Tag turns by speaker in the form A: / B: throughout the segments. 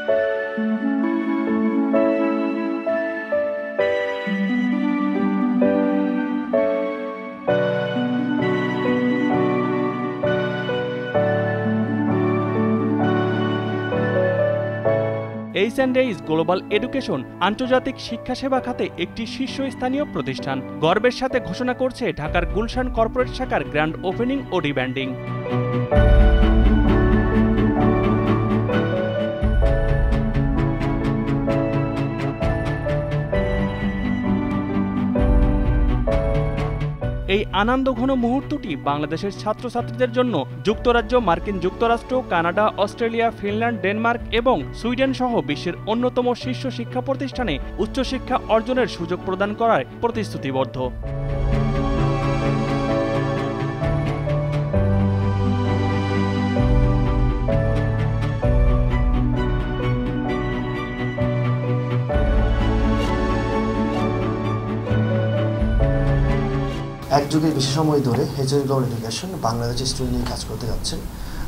A: H&H global education আন্তর্জাতিক শিক্ষা সেবা খাতে একটি শীর্ষস্থানীয় প্রতিষ্ঠান। গর্বের সাথে ঘোষণা করছে ঢাকার গুলশান কর্পোরেট শাখার গ্র্যান্ড ওপেনিং ও রিব্র্যান্ডিং। এই আনন্দঘন মুহূর্তটি বাংলাদেশের ছাত্রছাত্রীদের জন্য যুক্তরাজ্য, মার্কিন যুক্তরাষ্ট্র, কানাডা, অস্ট্রেলিয়া, ফিনল্যান্ড, ডেনমার্ক এবং সুইডেন সহ বিশ্বের অন্যতম শীর্ষ শিক্ষা প্রতিষ্ঠানে উচ্চশিক্ষা অর্জনের সুযোগ প্রদান করার প্রতিশ্রুতিবদ্ধ।
B: এক যুগের বেশি সময় ধরে H&H গ্লোবাল এডুকেশন বাংলাদেশের স্টুডেন্ট নিয়ে কাজ করতে যাচ্ছে।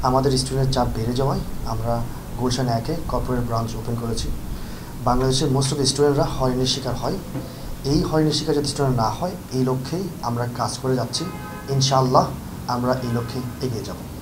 B: আমাদের স্টুডেন্টের চাপ বেড়ে যাওয়ায় আমরা গুলশান 1-এ কর্পোরেট ব্রাঞ্চ ওপেন করেছি। বাংলাদেশের মোস্ট অফ স্টুডেন্টরা হয়রানির শিকার হয়। এই হয়রানির শিকার যদি স্টুডেন্ট না হয়, এই লক্ষ্যেই আমরা কাজ করে যাচ্ছি। ইনশাআল্লাহ আমরা এই লক্ষ্যে এগিয়ে যাব।